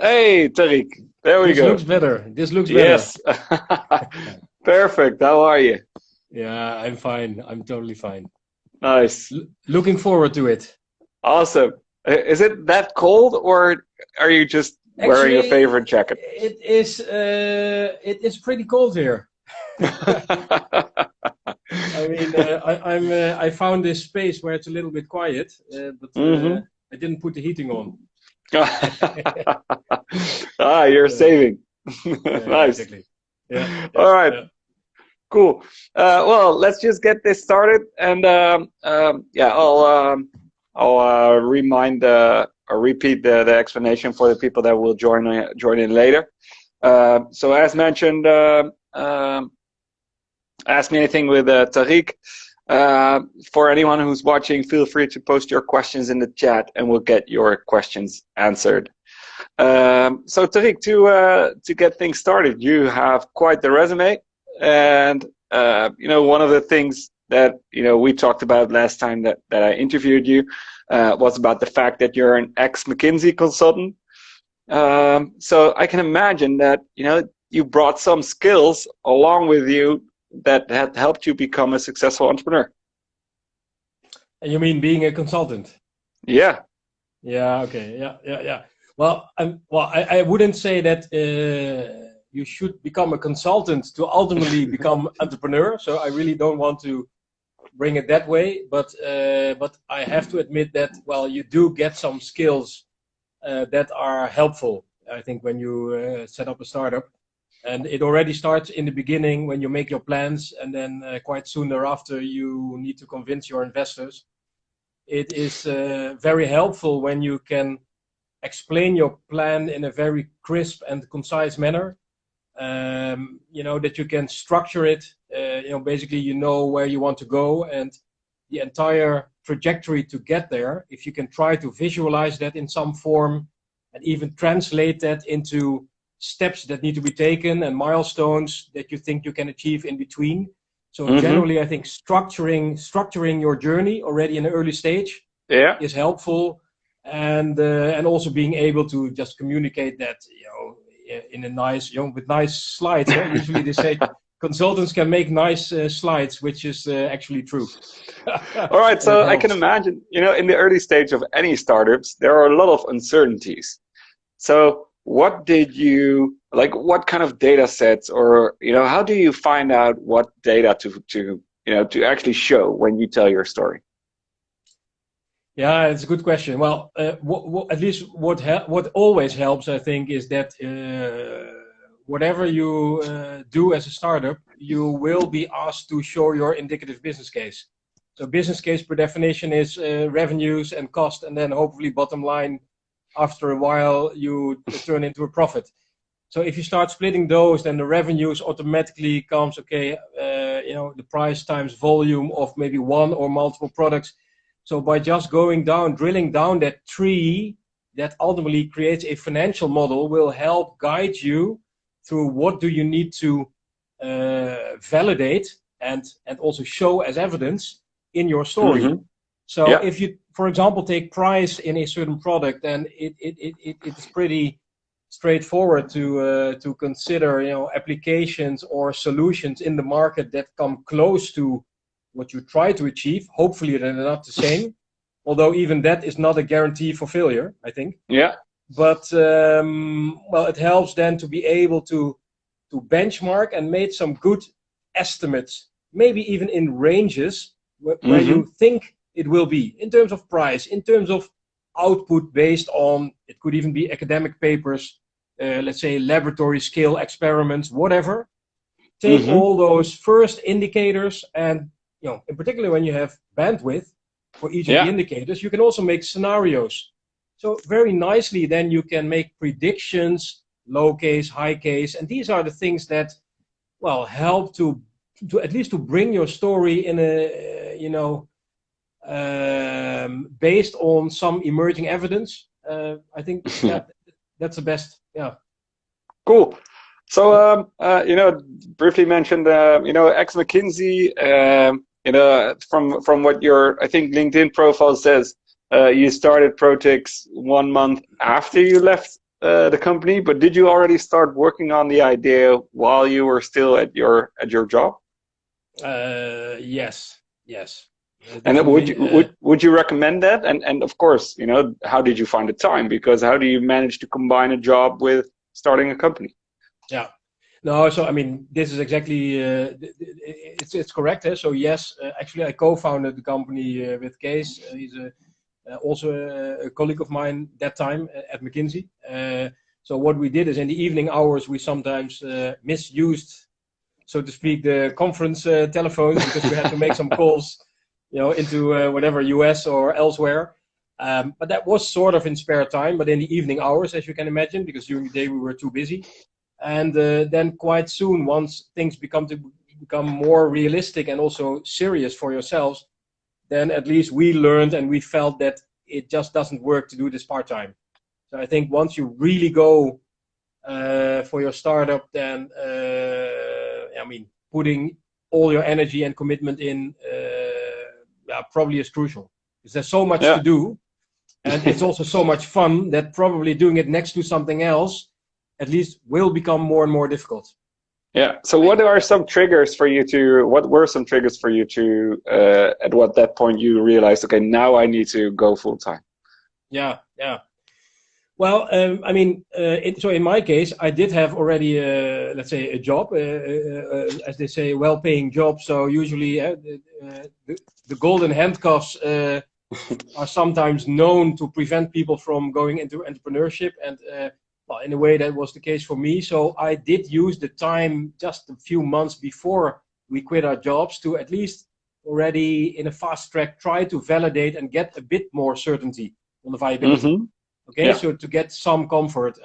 Hey, Tarique. There we This go. looks better. This looks better. Yes. Perfect. How are you? Yeah, I'm fine. I'm totally fine. Nice. Looking forward to it. Awesome. Is it that cold, or are you just wearing your Actually, favorite jacket? it is pretty cold here. I mean, I found this space where it's a little bit quiet, but hmm I didn't put the heating on. You're Uh, saving. yeah, Nice. exactly. Yeah, yeah, All right. yeah. Cool. Well, let's just get this started, and yeah, I'll remind or repeat the explanation for the people that will join in later. So as mentioned, ask me anything with Tarique. For anyone who's watching, feel free to post your questions in the chat, and we'll get your questions answered. So Tarique, to get things started, you have quite the resume, and one of the things that we talked about last time that I interviewed you was about the fact that you're an ex-McKinsey consultant. So I can imagine that you brought some skills along with you that had helped you become a successful entrepreneur. And you mean being a consultant? Yeah. Yeah. Okay. Yeah. Yeah. Yeah. Well, I wouldn't say that you should become a consultant to ultimately become entrepreneur. So I really don't want to bring it that way. But I have to admit that you do get some skills that are helpful. I think when you set up a startup, and it already starts in the beginning when you make your plans, and then quite soon thereafter you need to convince your investors. It is very helpful when you can explain your plan in a very crisp and concise manner. That you can structure it. Basically, where you want to go and the entire trajectory to get there. If you can try to visualize that in some form and even translate that into steps that need to be taken and milestones that you think you can achieve in between. So generally, I think structuring your journey already in an early stage is helpful. And also being able to just communicate that in a nice with nice slides. Usually they say consultants can make nice slides, which is actually true. All right, so I can imagine in the early stage of any startups there are a lot of uncertainties. So what kind of data sets, or how do you find out what data to actually show when you tell your story? Yeah, it's a good question. Well, at least what always helps, I think, is that whatever you do as a startup, you will be asked to show your indicative business case. So business case per definition is revenues and cost, and then hopefully bottom line, after a while, you turn into a profit. So if you start splitting those, then the revenues automatically comes, the price times volume of maybe one or multiple products. So by just drilling down that tree that ultimately creates a financial model will help guide you through what do you need to validate and also show as evidence in your story. So if you, for example, take price in a certain product, then it's pretty straightforward to consider applications or solutions in the market that come close to what you try to achieve. Hopefully they're not the same, although even that is not a guarantee for failure, I think. Yeah. But it helps then to be able to benchmark and make some good estimates, maybe even in ranges where you think it will be in terms of price, in terms of output based on, it could even be academic papers, let's say laboratory scale experiments, whatever. Take all those first indicators, and in particular when you have bandwidth for each of the indicators, you can also make scenarios. So very nicely then you can make predictions, low case, high case, and these are the things that help to at least to bring your story in a based on some emerging evidence. I think that's the best. Yeah. Cool. So briefly mentioned ex-McKinsey. From what your I think LinkedIn profile says, you started Protix 1 month after you left the company, but did you already start working on the idea while you were still at your job? Yes. And Definitely. would you recommend that? And of course, you know, how did you find the time? Because how do you manage to combine a job with starting a company? Yeah. No, so I mean, this is exactly it's correct. So yes, actually, I co-founded the company with Kees. He's also a colleague of mine that time at McKinsey. So what we did is in the evening hours we sometimes misused, so to speak, the conference telephones because we had to make some calls, into whatever US or elsewhere. But that was sort of in spare time, but in the evening hours, as you can imagine, because during the day we were too busy. And then quite soon, once things become more realistic and also serious for yourselves, then at least we learned and we felt that it just doesn't work to do this part-time. So I think once you really go for your startup, then putting all your energy and commitment in probably is crucial. Because there's so much to do, and it's also so much fun that probably doing it next to something else at least will become more and more difficult. Yeah. So what were some triggers for you to at what that point you realized, okay, now I need to go full time? Yeah. Well, so in my case, I did have already, let's say, a job, as they say, well-paying job. So usually the golden handcuffs are sometimes known to prevent people from going into entrepreneurship. And well, in a way, that was the case for me. So I did use the time just a few months before we quit our jobs to at least already in a fast track try to validate and get a bit more certainty on the viability. Mm-hmm. Okay, so to get some comfort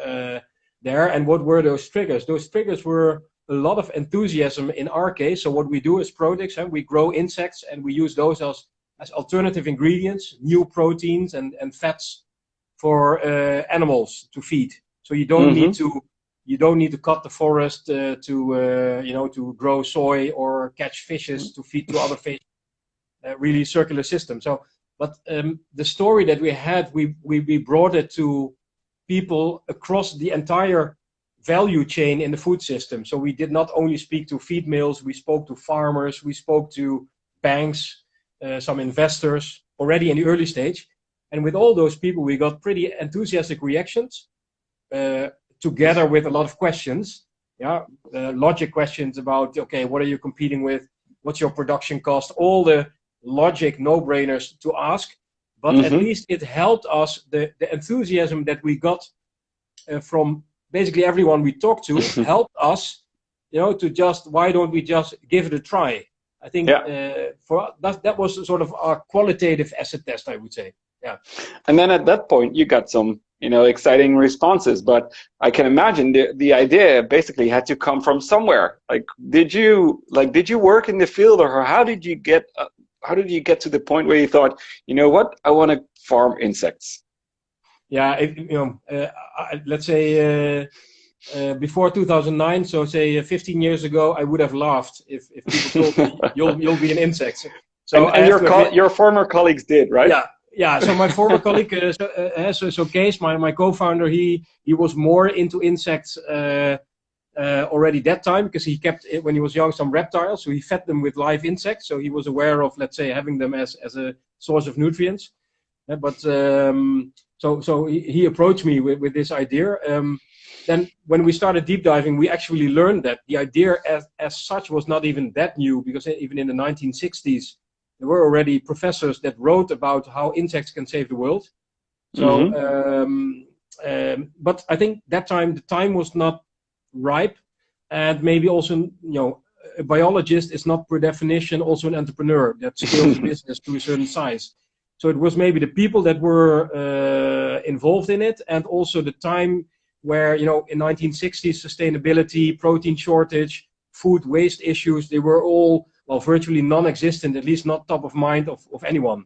there. And what were those triggers? Those triggers were a lot of enthusiasm in our case. So what we do is Protix, and we grow insects and we use those as alternative ingredients, new proteins and fats for animals to feed. So you don't need to cut the forest to grow soy or catch fishes to feed to other fish. Really circular system. So, but the story that we had, we brought it to people across the entire value chain in the food system. So we did not only speak to feed mills, we spoke to farmers, we spoke to banks, some investors already in the early stage. And with all those people, we got pretty enthusiastic reactions. Together with a lot of questions, logic questions about, okay, what are you competing with? What's your production cost? All the logic no-brainers to ask, but at least it helped us, the enthusiasm that we got from basically everyone we talked to helped us, to just, why don't we just give it a try? I think for that was sort of our qualitative acid test, I would say. Yeah. And then at that point, you got some, exciting responses. But I can imagine the idea basically had to come from somewhere. Like, did you work in the field, or how did you get to the point where you thought, you know what, I want to farm insects? Yeah, let's say before 2009, so say 15 years ago, I would have laughed if people told me you'll be an insect. So and your former colleagues did, right? Yeah. So my former colleague, so Kees, my co-founder, he was more into insects already that time, because he kept, when he was young, some reptiles, so he fed them with live insects. So he was aware of, let's say, having them as a source of nutrients. So he approached me with this idea. Then when we started deep diving, we actually learned that the idea as such was not even that new, because even in the 1960s, there were already professors that wrote about how insects can save the world. So, but I think that time, the time was not ripe, and maybe also, a biologist is not per definition also an entrepreneur that scales a business to a certain size. So it was maybe the people that were involved in it, and also the time where, in 1960s, sustainability, protein shortage, food waste issues, they were all, virtually non-existent, at least not top of mind of anyone.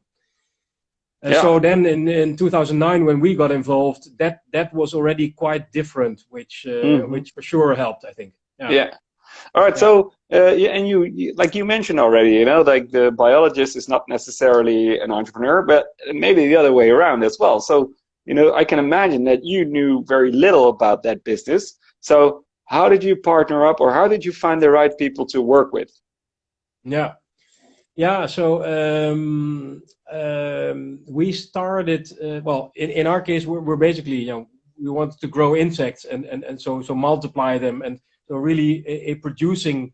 So then in 2009, when we got involved, that was already quite different, which for sure helped, I think. Yeah. All right. So and you like you mentioned already, like the biologist is not necessarily an entrepreneur, but maybe the other way around as well. So I can imagine that you knew very little about that business. So how did you partner up, or how did you find the right people to work with? Yeah. Yeah, so we started, well, in our case, we're basically, we wanted to grow insects and so multiply them, and so really a producing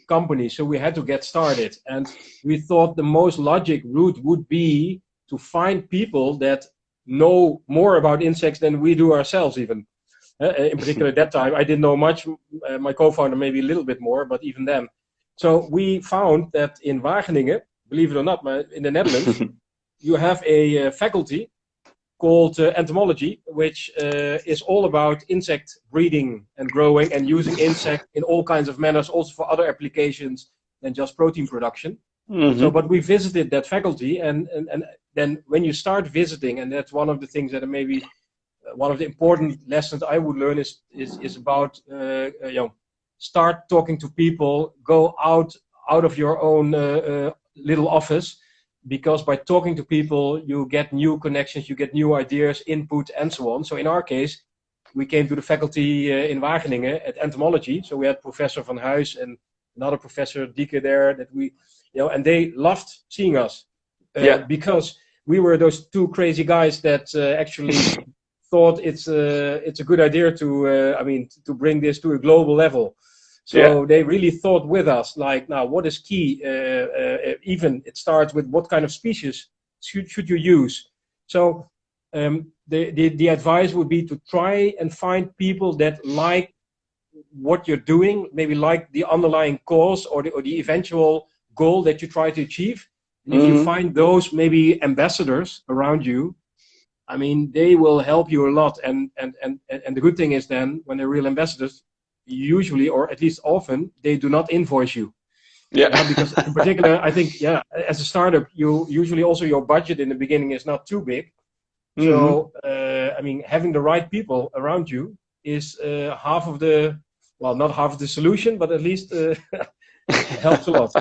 company. So we had to get started, and we thought the most logic route would be to find people that know more about insects than we do ourselves even. In particular, at that time, I didn't know much. My co-founder maybe a little bit more, but even then. So we found that in Wageningen, believe it or not, in the Netherlands, you have a faculty called entomology, which is all about insect breeding and growing and using insect in all kinds of manners, also for other applications than just protein production. So, but we visited that faculty, and then when you start visiting, and that's one of the things that maybe one of the important lessons I would learn is about start talking to people, go out of your own little office, because by talking to people, you get new connections, you get new ideas, input, and so on. So in our case, we came to the faculty in Wageningen at entomology. So we had Professor Van Huys and another Professor Dieke there that we, and they loved seeing us because we were those two crazy guys that actually thought it's a good idea to bring this to a global level. So they really thought with us, like, now what is key? Even it starts with what kind of species should you use. So the advice would be to try and find people that like what you're doing, maybe like the underlying cause or the eventual goal that you try to achieve. And if you find those maybe ambassadors around you, I mean, they will help you a lot. And the good thing is then, when they're real ambassadors, usually, or at least often, they do not invoice you. Because in particular, I think, as a startup, you usually also, your budget in the beginning is not too big. So, I mean, having the right people around you is half of the, well, not half of the solution, but at least helps a lot.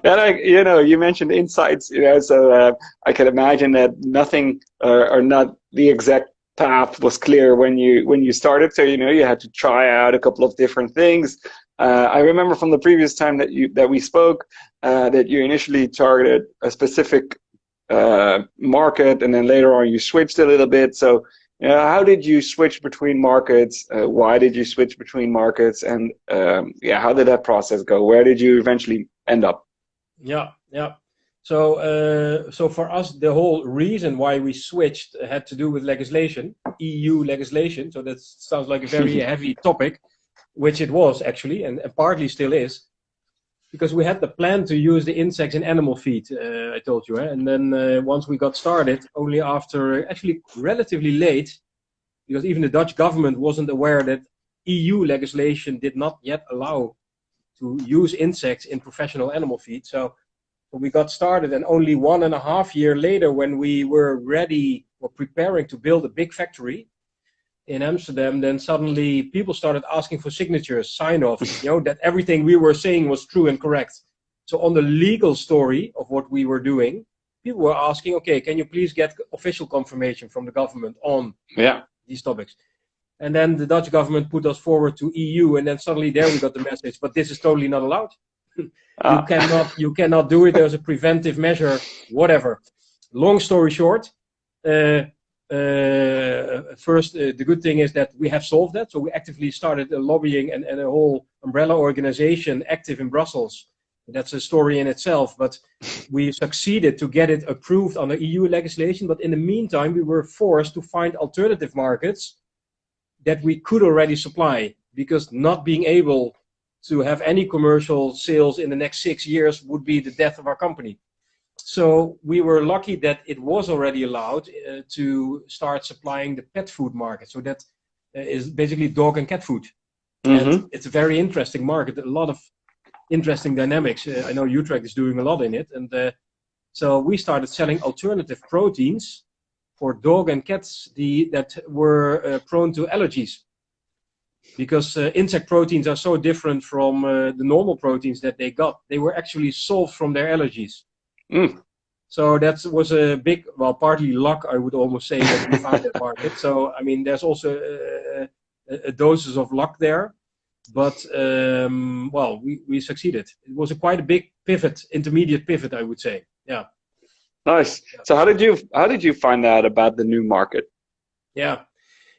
And you mentioned insights, so I can imagine that nothing or not the exact path was clear when you started. So you had to try out a couple of different things. I remember from the previous time that we spoke that you initially targeted a specific market, and then later on you switched a little bit. So how did you switch between markets? Why did you switch between markets? And how did that process go? Where did you eventually end up? So for us, the whole reason why we switched had to do with legislation, EU legislation. So that sounds like a very heavy topic, which it was actually, and partly still is, because we had the plan to use the insects in animal feed, I told you. And then once we got started, only after, actually relatively late, because even the Dutch government wasn't aware that EU legislation did not yet allow to use insects in professional animal feed. So we got started, and only 1.5 years later, when we were ready or preparing to build a big factory in Amsterdam, then suddenly people started asking for signatures, sign-offs, that everything we were saying was true and correct. So on the legal story of what we were doing, people were asking, okay, can you please get official confirmation from the government on these topics? And then the Dutch government put us forward to EU, and then suddenly there we got the message, but this is totally not allowed. You cannot do it. There's a preventive measure, whatever. Long story short, first, the good thing is that we have solved that. So we actively started lobbying and a whole umbrella organization active in Brussels. That's a story in itself, but we succeeded to get it approved under EU legislation. But in the meantime, we were forced to find alternative markets that we could already supply, because not being able to have any commercial sales in the next 6 years would be the death of our company. So we were lucky that it was already allowed to start supplying the pet food market. So that is basically dog and cat food. And it's a very interesting market, a lot of interesting dynamics. I know Utrecht is doing a lot in it. And so we started selling alternative proteins for dog and cats that were prone to allergies. Because insect proteins are so different from the normal proteins that they got. They were actually solved from their allergies. So that was a big, well, partly luck, I would almost say, that we found that market. So, I mean, there's also a doses of luck there. But, well, we succeeded. It was quite a big pivot, intermediate pivot, I would say. Yeah. Nice. Yeah. So how did you find out about the new market? Yeah.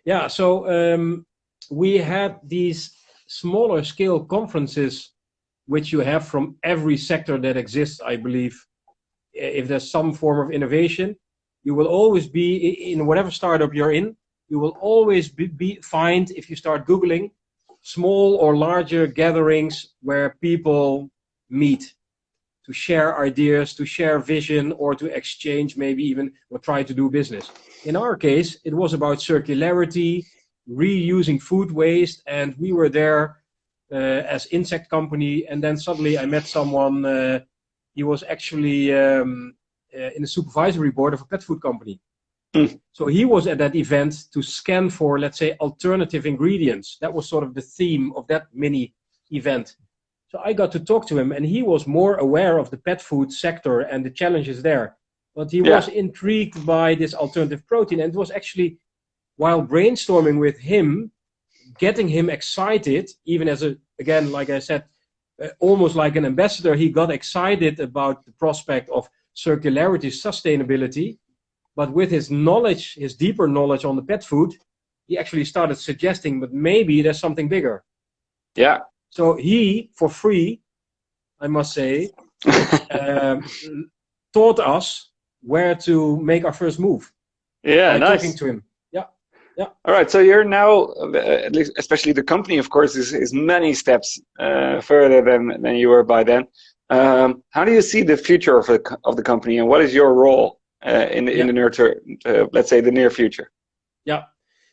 Yeah. So we had these smaller scale conferences, which you have from every sector that exists, I believe. If there's some form of innovation, you will always be in whatever startup you're in. You will always find, if you start Googling, small or larger gatherings where people meet to share ideas, to share vision, or to exchange, maybe even, or try to do business. In our case, it was about circularity, reusing food waste, and we were there as insect company. And then suddenly I met someone. He was actually in the supervisory board of a pet food company. So he was at that event to scan for, let's say, alternative ingredients. That was sort of the theme of that mini event. So I got to talk to him, and he was more aware of the pet food sector and the challenges there. But he was intrigued by this alternative protein. And it was actually, while brainstorming with him, getting him excited, even as again, like I said, almost like an ambassador, he got excited about the prospect of circularity, sustainability. But with his knowledge, his deeper knowledge on the pet food, he actually started suggesting, but maybe there's something bigger. Yeah. So he, for free, I must say, taught us where to make our first move. Yeah, by nice. Talking to him. Yeah. Yeah. All right. So you're now, at least, especially the company, of course, is many steps further than you were by then. How do you see the future of the company, and what is your role in the near term, let's say the near future? Yeah.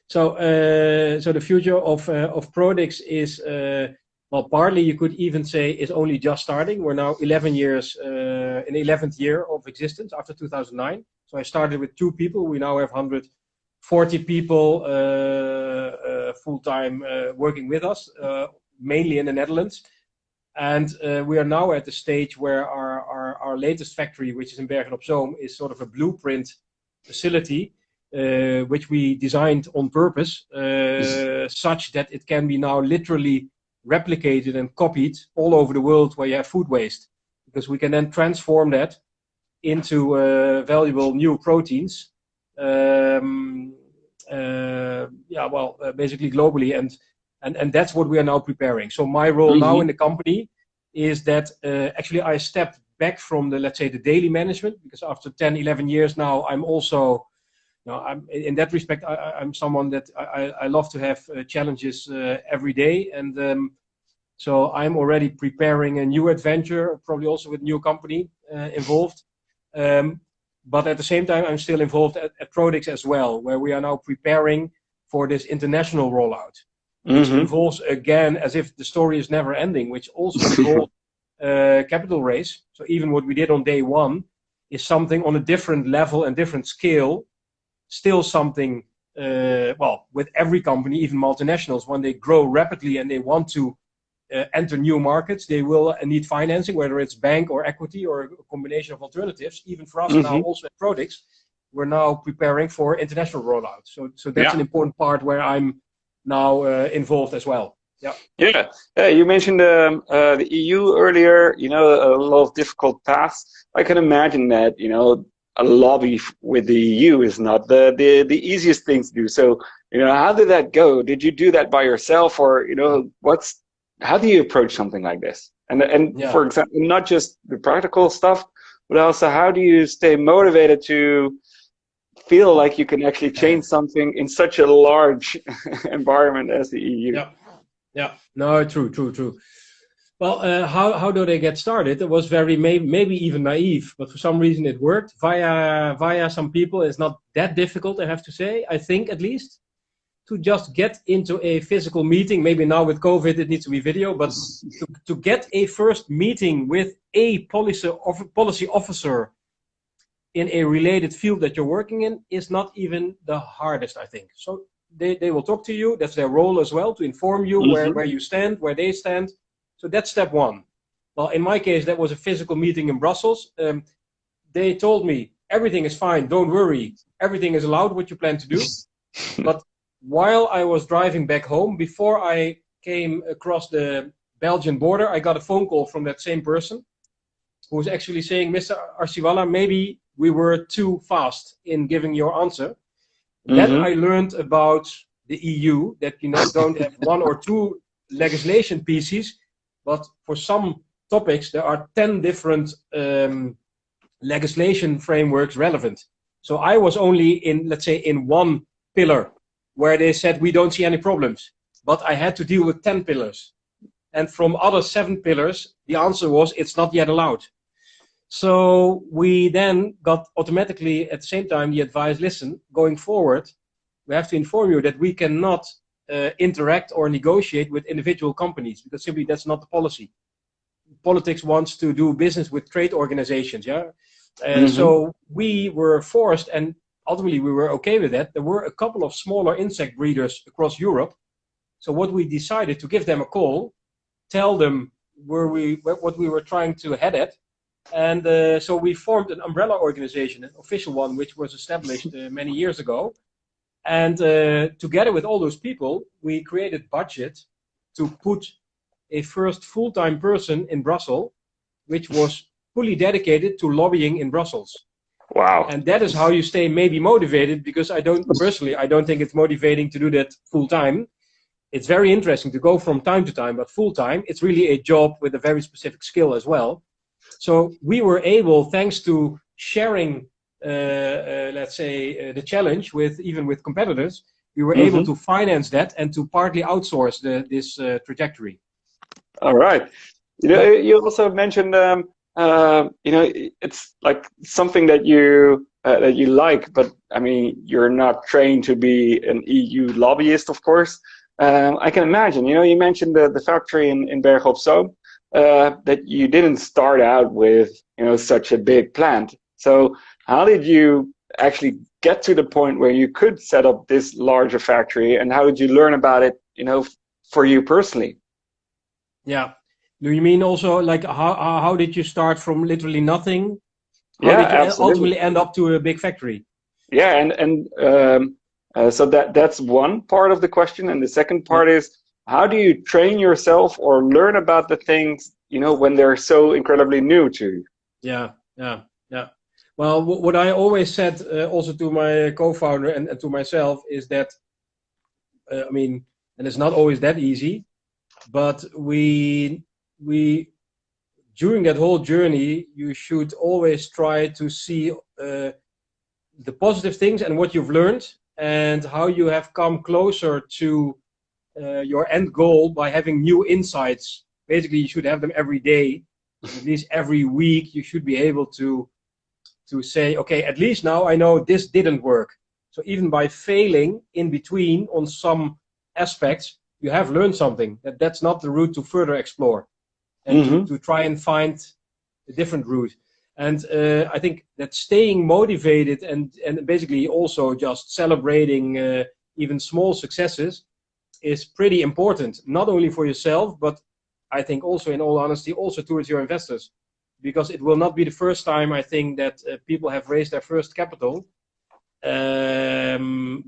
So the future of Prodigs is, well, partly you could even say is only just starting. We're now 11 years, in the 11th year of existence after 2009. So I started with 2 people. We now have 140 people full-time working with us, mainly in the Netherlands. And we are now at the stage where our latest factory, which is in Bergen-op-Zoom, is sort of a blueprint facility, which we designed on purpose, such that it can be now literally replicated and copied all over the world where you have food waste, because we can then transform that into valuable new proteins. Basically globally, and that's what we are now preparing. So my role now in the company is that actually I stepped back from the, let's say, the daily management, because after 10, 11 years now, I'm also, I'm in that respect, I'm someone that I love to have challenges every day. And so I'm already preparing a new adventure, probably also with a new company involved. But at the same time, I'm still involved at Prodigs as well, where we are now preparing for this international rollout, which involves, again, as if the story is never ending, which also involves capital raise. So even what we did on day one is something on a different level and different scale, still something, with every company, even multinationals, when they grow rapidly and they want to enter new markets, they will need financing, whether it's bank or equity or a combination of alternatives. Even for us now, also at Prodigs, we're now preparing for international rollout. So that's an important part where I'm now involved as well. Yeah. Yeah. You mentioned the EU earlier. A lot of difficult paths. I can imagine that a lobby with the EU is not the easiest thing to do. So how did that go? Did you do that by yourself, or how do you approach something like this? And for example, not just the practical stuff, but also how do you stay motivated to feel like you can actually change something in such a large environment as the EU? Yeah. No, true. Well, how do they get started? It was very maybe even naive, but for some reason it worked via some people. It's not that difficult, I have to say. I think, at least, to just get into a physical meeting. Maybe now with COVID it needs to be video, but to get a first meeting with a policy officer in a related field that you're working in is not even the hardest, I think. So they will talk to you. That's their role as well, to inform you where you stand, where they stand. So that's step one. Well, in my case, that was a physical meeting in Brussels. they told me everything is fine, don't worry, everything is allowed what you plan to do. But while I was driving back home, before I came across the Belgian border, I got a phone call from that same person who was actually saying, Mr. Arsiwalla, maybe we were too fast in giving your answer. Then I learned about the EU, that you don't have one or two legislation pieces, but for some topics there are 10 different legislation frameworks relevant. So I was only in, let's say, in one pillar where they said we don't see any problems, but I had to deal with 10 pillars. And from other 7 pillars, the answer was it's not yet allowed. So we then got automatically at the same time the advice, listen, going forward, we have to inform you that we cannot interact or negotiate with individual companies, because simply that's not the policy. Politics wants to do business with trade organizations, yeah? So we were forced, and ultimately we were okay with that. There were a couple of smaller insect breeders across Europe. So what we decided to give them a call, tell them what we were trying to head at. And so we formed an umbrella organization, an official one, which was established many years ago. And together with all those people, we created budget to put a first full-time person in Brussels, which was fully dedicated to lobbying in Brussels. Wow. And that is how you stay maybe motivated, because I don't think it's motivating to do that full-time. It's very interesting to go from time to time, but full-time, it's really a job with a very specific skill as well. So we were able, thanks to sharing, let's say, the challenge even with competitors, we were able to finance that and to partly outsource this trajectory. All right. You also mentioned, it's like something that you like, but I mean, you're not trained to be an EU lobbyist, of course. I can imagine. You mentioned the factory in Berg op Zoom. That you didn't start out with such a big plant. So how did you actually get to the point where you could set up this larger factory, and how did you learn about it for you personally? Yeah, do you mean also like how did you start from literally nothing? How did you ultimately end up to a big factory? Yeah, and so that's one part of the question, and the second part is, how do you train yourself or learn about the things, when they're so incredibly new to you? Yeah. Well, what I always said also to my co-founder and to myself is that, I mean, and it's not always that easy, but we during that whole journey, you should always try to see the positive things and what you've learned and how you have come closer to your end goal by having new insights. Basically, you should have them every day, at least every week. You should be able to say, okay, at least now I know this didn't work. So even by failing in between on some aspects, you have learned something. That's not the route to further explore and to try and find a different route. And I think that staying motivated and basically also just celebrating even small successes is pretty important, not only for yourself, but I think also, in all honesty, also towards your investors, because it will not be the first time, I think, that people have raised their first capital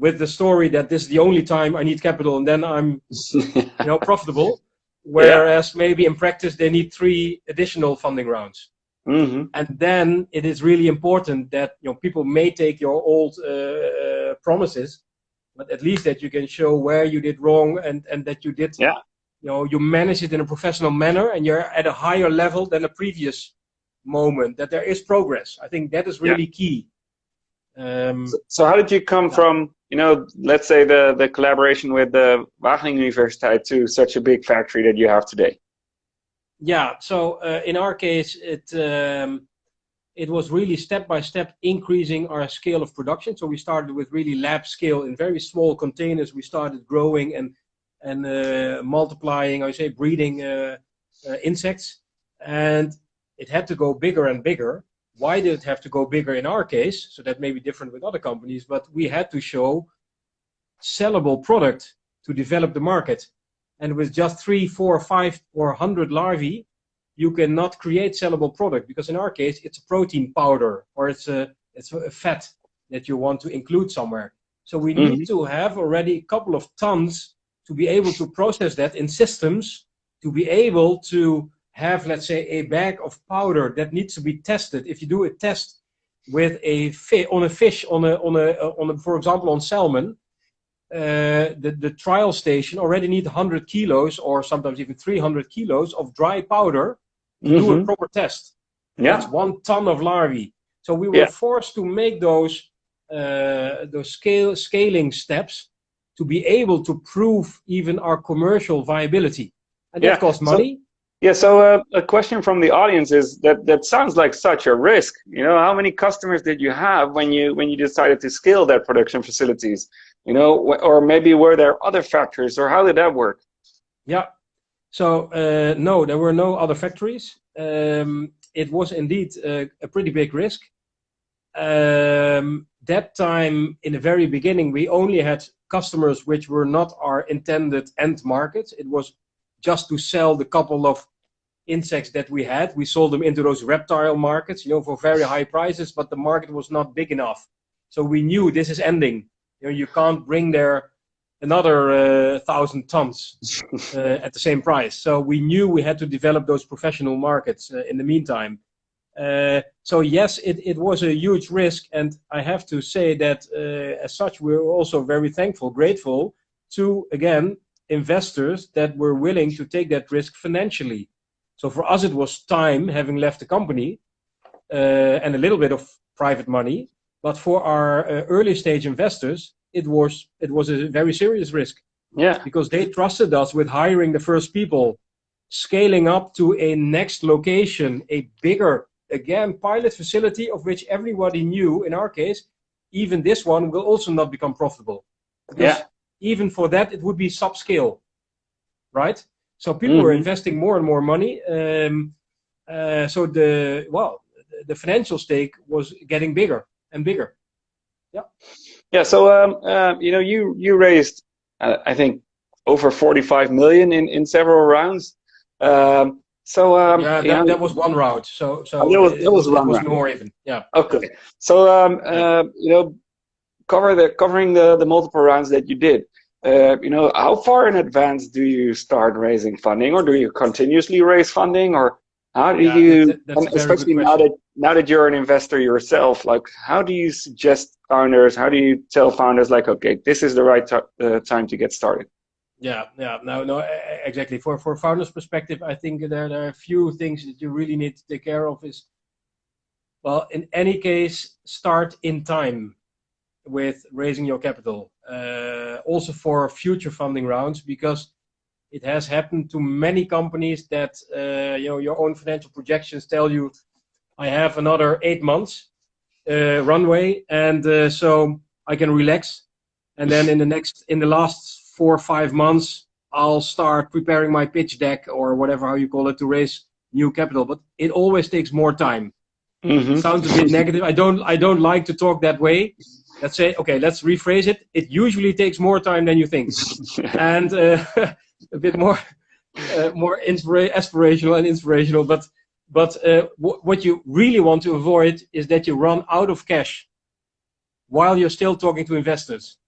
with the story that this is the only time I need capital and then I'm profitable, whereas maybe in practice they need 3 additional funding rounds. And then it is really important that people may take your old promises, but at least that you can show where you did wrong and that you did, you manage it in a professional manner and you're at a higher level than a previous moment, that there is progress. I think that is really key. So how did you come from, let's say the collaboration with the Wageningen Universiteit to such a big factory that you have today? Yeah, so in our case, it was really step by step increasing our scale of production. So we started with really lab scale in very small containers. We started growing and multiplying, breeding insects, and it had to go bigger and bigger. Why did it have to go bigger in our case? So that may be different with other companies, but we had to show sellable product to develop the market. And with just 3, 4, 5, or 100 larvae, you cannot create sellable product, because in our case it's a protein powder, or it's a fat that you want to include somewhere. So we need to have already a couple of tons to be able to process that in systems, to be able to have, let's say, a bag of powder that needs to be tested. If you do a test with a fish, for example, on salmon, the trial station already needs 100 kilos or sometimes even 300 kilos of dry powder to do a proper test. That's 1 ton of larvae. So we were forced to make those scaling steps to be able to prove even our commercial viability, and that costs money. So a question from the audience is that sounds like such a risk. You know, how many customers did you have when you decided to scale that production facilities? You know, or maybe were there other factors, or how did that work? Yeah. So no, there were no other factories. It was indeed a pretty big risk. That time, in the very beginning, we only had customers which were not our intended end markets. It was just to sell the couple of insects that we had. We sold them into those reptile markets, you know, for very high prices, but the market was not big enough. So we knew this is ending. You know, you can't bring there another 1,000 tons at the same price. So we knew we had to develop those professional markets in the meantime. So yes, it was a huge risk, and I have to say that as such, we're also very thankful, grateful to, again, investors that were willing to take that risk financially. So for us, it was time, having left the company, and a little bit of private money. But for our early stage investors, it was a very serious risk. Yeah. Because they trusted us with hiring the first people, scaling up to a next location, a bigger, again, pilot facility of which everybody knew, in our case, even this one will also not become profitable. Because even for that, it would be subscale, right? So people were investing more and more money. So the financial stake was getting bigger and bigger. Yeah. Yeah. So you know, you raised I think over 45 million in several rounds. That was one route. So that was one round. More even. Yeah. Okay. So you know, covering the multiple rounds that you did. You know, how far in advance do you start raising funding, or do you continuously raise funding, or how do you? Especially now that you're an investor yourself, like how do you suggest founders? How do you tell founders like, okay, this is the right time to get started? No, exactly. For founders' perspective, I think there are a few things that you really need to take care of. Is, well, in any case, start in time with raising your capital. Also for future funding rounds, because it has happened to many companies that you know, your own financial projections tell you, I have another 8 months runway, and so I can relax. And then in the last 4 or 5 months, I'll start preparing my pitch deck or whatever how you call it to raise new capital. But it always takes more time. Sounds a bit negative. I don't like to talk that way. Let's say, okay, let's rephrase it. It usually takes more time than you think, and a bit more aspirational and inspirational. But what you really want to avoid is that you run out of cash while you're still talking to investors,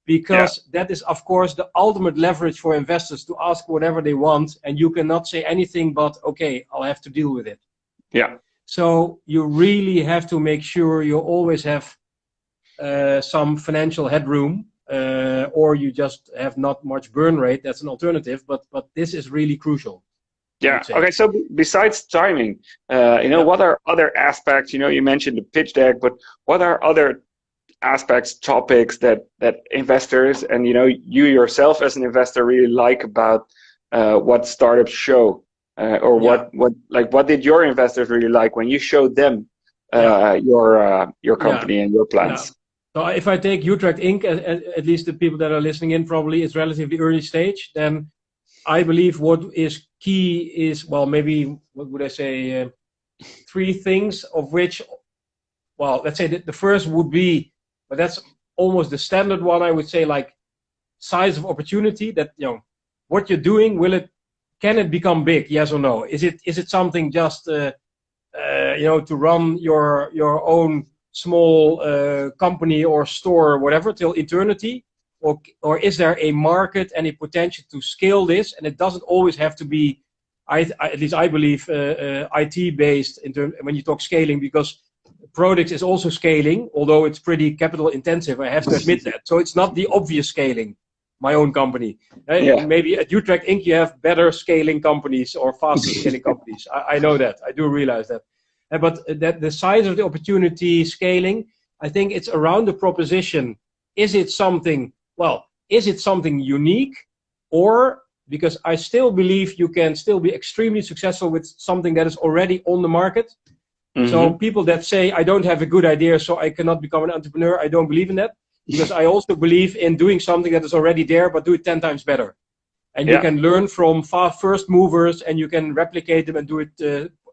because that is, of course, the ultimate leverage for investors to ask whatever they want, and you cannot say anything but, okay, I'll have to deal with it. Yeah. So you really have to make sure you always have some financial headroom, or you just have not much burn rate. That's an alternative, but this is really crucial. Yeah. Okay. So besides timing, you know, what are other aspects? You know, you mentioned the pitch deck, but what are other aspects, topics that investors and, you know, you yourself as an investor really like about what startups show, or what did your investors really like when you showed them your company and your plans? So if I take Utrecht Inc., at least the people that are listening in probably is relatively early stage, then I believe what is key is, well, maybe, what would I say, 3 things, of which, well, let's say the first would be, but that's almost the standard one, I would say, like size of opportunity, that, you know, what you're doing, will it can it become big? Yes or no? Is it something just to run your own small company or store or whatever till eternity, or is there a market and a potential to scale this? And it doesn't always have to be, at least I believe, IT based when you talk scaling, because Protix is also scaling, although it's pretty capital intensive. I have to admit that. So it's not the obvious scaling. My own company. Maybe at Utrecht Inc. you have better scaling companies or faster scaling companies. I know that. I do realize that. But that the size of the opportunity scaling, I think it's around the proposition. Is it something unique? Or, because I still believe you can still be extremely successful with something that is already on the market. Mm-hmm. So people that say, I don't have a good idea, so I cannot become an entrepreneur, I don't believe in that. Because I also believe in doing something that is already there, but do it 10 times better. And you can learn from first movers, and you can replicate them and do it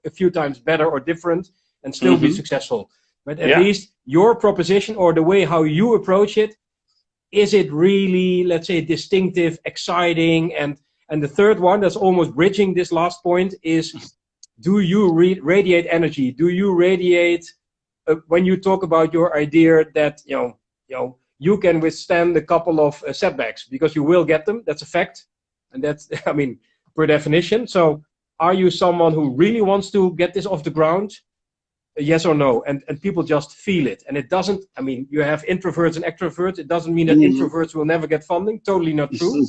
a few times better or different, and still be successful. But at least your proposition or the way how you approach it, is it really, let's say, distinctive, exciting? And the third one that's almost bridging this last point is, do you radiate energy? Do you radiate, when you talk about your idea that, you can withstand a couple of setbacks, because you will get them. That's a fact. And that's, per definition. So are you someone who really wants to get this off the ground? Yes or no? And people just feel it. And it doesn't, you have introverts and extroverts. It doesn't mean that introverts will never get funding. Totally not true.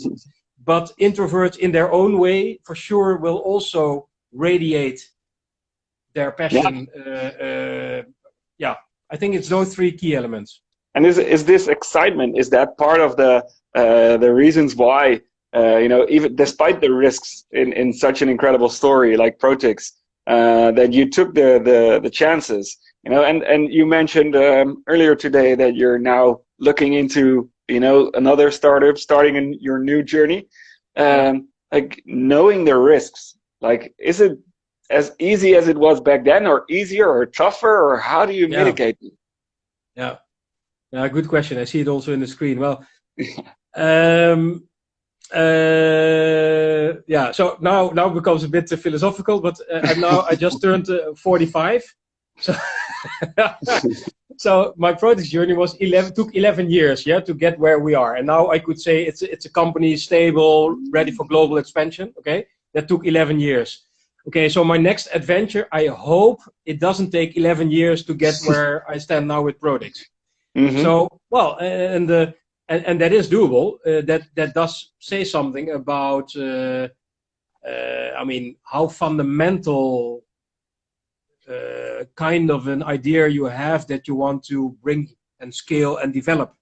But introverts in their own way, for sure, will also radiate their passion. I think it's those three key elements. And is this excitement, is that part of the reasons why, even despite the risks in such an incredible story like Protix, that you took the chances, and you mentioned earlier today that you're now looking into, another startup, starting in your new journey, like knowing the risks, like, is it as easy as it was back then, or easier or tougher, or how do you mitigate it? Yeah, good question. I see it also in the screen. Well, so now it becomes a bit philosophical, but I just turned 45. So, so my Protix journey took 11 years, to get where we are. And now I could say it's a company stable, ready for global expansion. Okay, that took 11 years. Okay, so my next adventure, I hope it doesn't take 11 years to get where I stand now with Protix. Mm-hmm. So, well, and that is doable. That does say something about, how fundamental kind of an idea you have that you want to bring and scale and develop.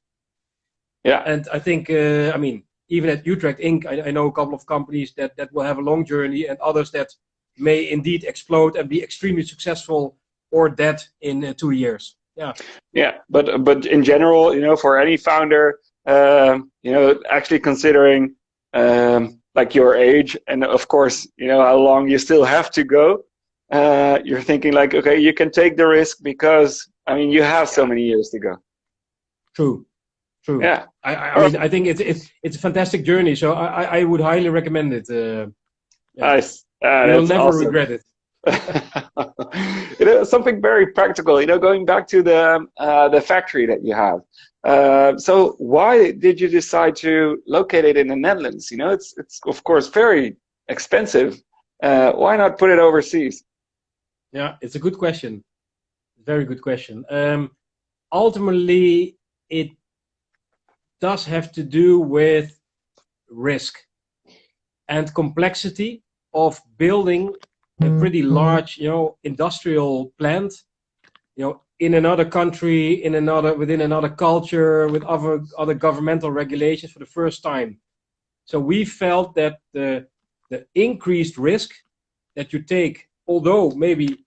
Yeah. And I think, even at Utrecht Inc., I know a couple of companies that will have a long journey, and others that may indeed explode and be extremely successful, or that in 2 years. Yeah, but in general, for any founder, actually considering like your age, and of course, how long you still have to go, you're thinking like, okay, you can take the risk because you have so many years to go. True. Yeah, I think it's a fantastic journey, so I would highly recommend it. Nice. You'll never regret it. Something very practical, going back to the factory that you have. So why did you decide to locate it in the Netherlands? It's of course very expensive. Why not put it overseas? Yeah, it's a good question. Very good question. Ultimately, it does have to do with risk and complexity of building a pretty large, industrial plant, in another country, within another culture, with other governmental regulations for the first time. So we felt that the increased risk that you take, although maybe,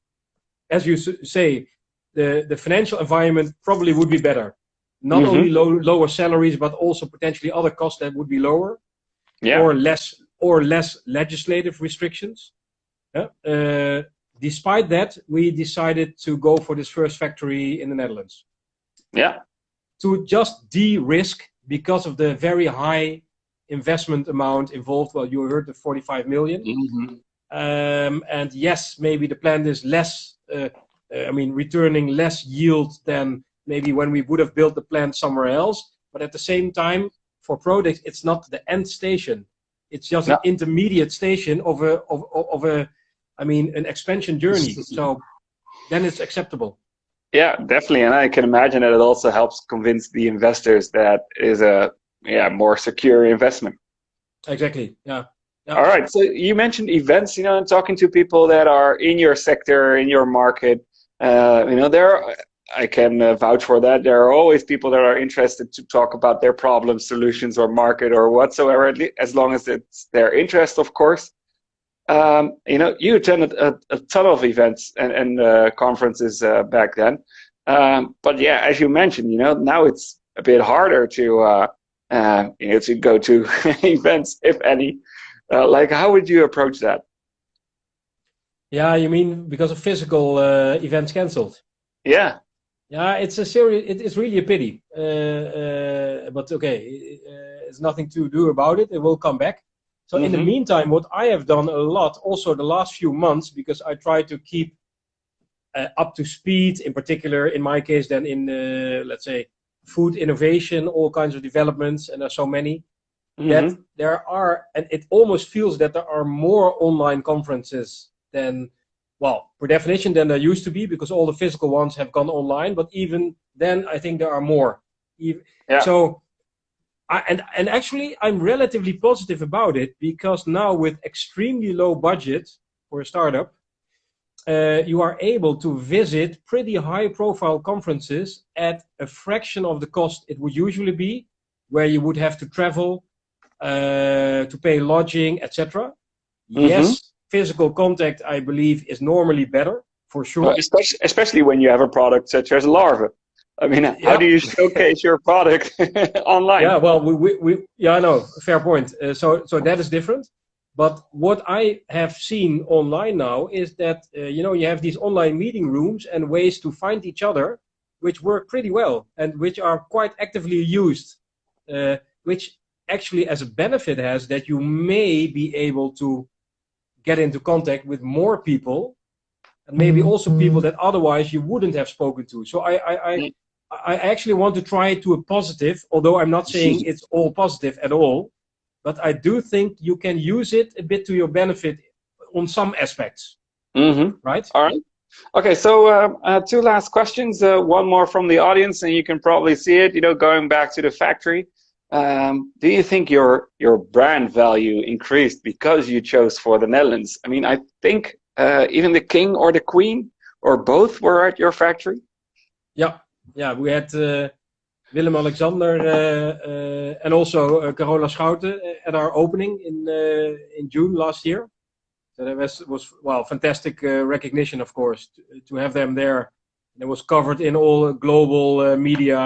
as you say, the financial environment probably would be better. Not only lower salaries, but also potentially other costs that would be lower, or less legislative restrictions. Despite that, we decided to go for this first factory in the Netherlands. Yeah. To just de-risk because of the very high investment amount involved. Well, you heard the 45 million. Mm-hmm. And yes, maybe the plant is less, returning less yield than maybe when we would have built the plant somewhere else. But at the same time, for Prodigs, it's not the end station. It's just an intermediate station of an expansion journey. So then it's acceptable. Yeah, definitely. And I can imagine that it also helps convince the investors that is a more secure investment. Exactly. Yeah. All right. So you mentioned events, and talking to people that are in your sector, in your market. I can vouch for that. There are always people that are interested to talk about their problem, solutions, or market, or whatsoever, as long as it's their interest, of course. You attended a ton of events and conferences back then. But yeah, as you mentioned, now it's a bit harder to go to events, if any. How would you approach that? Yeah, you mean because of physical events cancelled? Yeah. Yeah, it's it's really a pity. But okay, there's nothing to do about it. It will come back. So in the meantime, what I have done a lot, also the last few months, because I try to keep up to speed, in particular, in my case, then in, let's say, food innovation, all kinds of developments, and there's so many, that there are, and it almost feels that there are more online conferences than, well, per definition, than there used to be, because all the physical ones have gone online, but even then, I think there are more. So, and actually, I'm relatively positive about it, because now with extremely low budget for a startup, you are able to visit pretty high-profile conferences at a fraction of the cost it would usually be, where you would have to travel, to pay lodging, etc. Yes, physical contact, I believe, is normally better, for sure. Well, especially when you have a product such as Larva. I mean, how do you showcase your product online? Yeah, well, I know, fair point. So that is different. But what I have seen online now is that, you have these online meeting rooms and ways to find each other, which work pretty well and which are quite actively used, which actually as a benefit has that you may be able to get into contact with more people, and maybe also people that otherwise you wouldn't have spoken to. So I actually want to try it to a positive, although I'm not saying it's all positive at all, but I do think you can use it a bit to your benefit on some aspects. Right? All right. Okay, so two last questions. One more from the audience, and you can probably see it, going back to the factory. Do you think your brand value increased because you chose for the Netherlands? I mean, I think even the king or the queen or both were at your factory. Yeah, we had Willem-Alexander and also Carola Schouten at our opening in June last year. So that was fantastic recognition, of course, to have them there. And it was covered in all global media.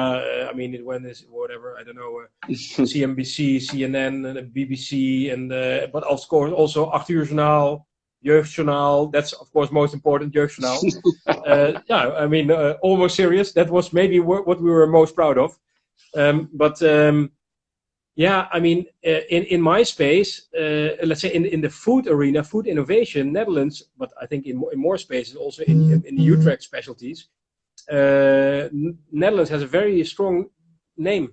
I mean, it went whatever, I don't know, CNBC, CNN, and BBC, and but of course also 8 Uur Journaal, Jeugdjournaal. That's of course most important, Jeugdjournaal. Almost serious. That was maybe what we were most proud of. In my space, let's say in the food arena, food innovation, Netherlands, but I think in more spaces, also in the Utrecht specialties, Netherlands has a very strong name.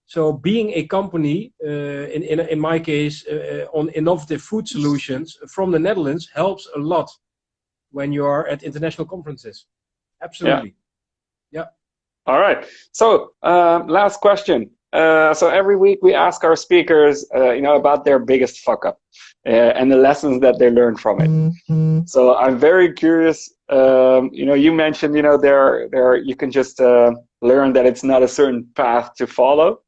So being a company, in my case, on innovative food solutions from the Netherlands helps a lot when you are at international conferences. Absolutely. Yeah. All right. So last question. So every week we ask our speakers, about their biggest fuck up and the lessons that they learned from it. So I'm very curious. You mentioned, there you can just learn that it's not a certain path to follow.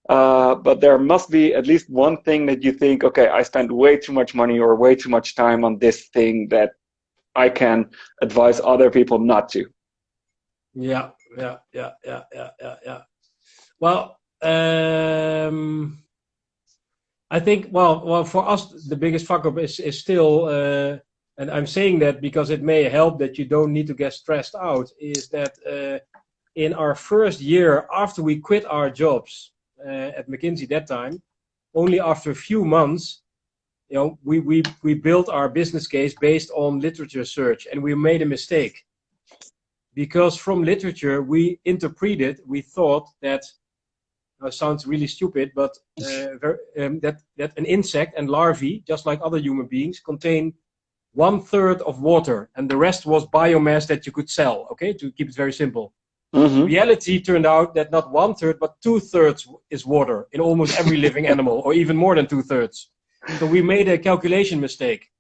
But there must be at least one thing that you think, okay, I spent way too much money or way too much time on this thing that I can advise other people not to. Yeah. Well, I think, well, for us, the biggest fuck up is still, and I'm saying that because it may help that you don't need to get stressed out, is that in our first year after we quit our jobs at McKinsey that time, only after a few months, we built our business case based on literature search, and we made a mistake. Because from literature, we thought that, sounds really stupid, but that an insect and larvae, just like other human beings, contain 1/3 of water, and the rest was biomass that you could sell, okay, to keep it very simple. Mm-hmm. Reality turned out that not 1/3, but 2/3 is water in almost every living animal, or even more than 2/3. So we made a calculation mistake,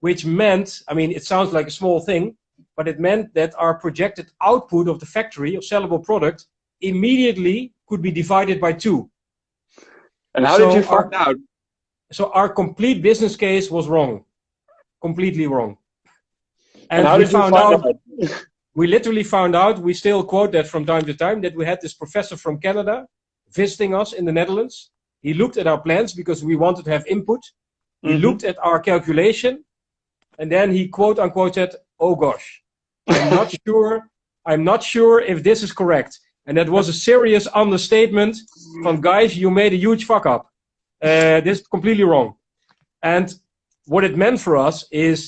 which meant, I mean, it sounds like a small thing, but it meant that our projected output of the factory of sellable product immediately could be divided by 2. And how did you find out? So our complete business case was wrong, completely wrong. And how did you find out? We literally found out, we still quote that from time to time, that we had this professor from Canada visiting us in the Netherlands. He looked at our plans because we wanted to have input. He looked at our calculation, and then he quote unquote said, "Oh gosh, I'm not sure if this is correct." And that was a serious understatement from, guys, you made a huge fuck up. This is completely wrong. And what it meant for us is,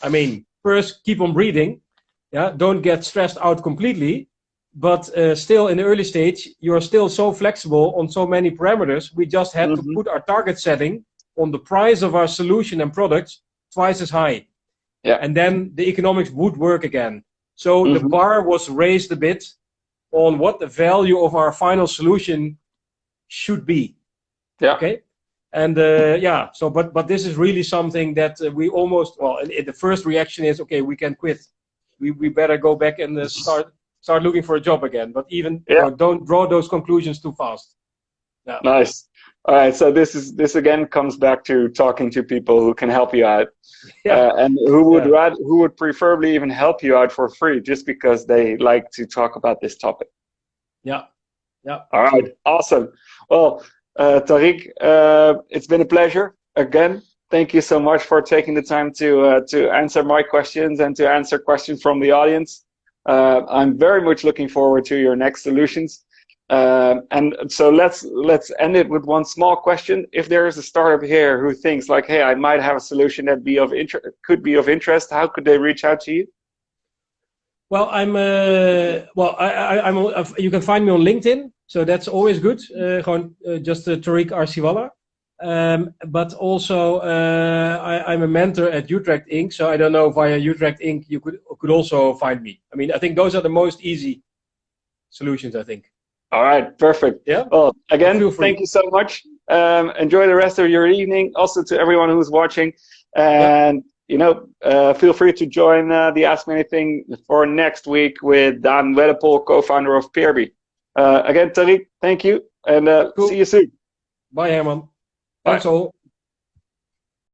I mean, first, keep on breathing. Yeah, don't get stressed out completely. But still, in the early stage, you're still so flexible on so many parameters. We just had to put our target setting on the price of our solution and products twice as high. Yeah. And then the economics would work again. So the bar was raised a bit on what the value of our final solution should be. Yeah. Okay. And so, but this is really something that we almost, the first reaction is, okay, we can quit. We better go back and start looking for a job again. But even don't draw those conclusions too fast. Yeah. Nice. All right. So this again comes back to talking to people who can help you out, and who would preferably even help you out for free, just because they like to talk about this topic. Yeah. Yeah. All right. Awesome. Well, Tarique, it's been a pleasure again. Thank you so much for taking the time to answer my questions and to answer questions from the audience. I'm very much looking forward to your next solutions. And so let's end it with one small question. If there is a startup here who thinks like, hey, I might have a solution that could be of interest, how could they reach out to you? Well, you can find me on LinkedIn, so that's always good. Just Tarique Arsiwalla. But also, I'm a mentor at Utrecht Inc. So I don't know, via Utrecht Inc. you could also find me. I mean, I think those are the most easy solutions, I think. All right, perfect. Yeah. Well, again, thank you so much. Enjoy the rest of your evening. Also to everyone who's watching, and feel free to join the Ask Me Anything for next week with Daan, Weddepohl, co-founder of Peerby. Again, Tarique, thank you, and see you soon. Bye, Herman. Thanks all.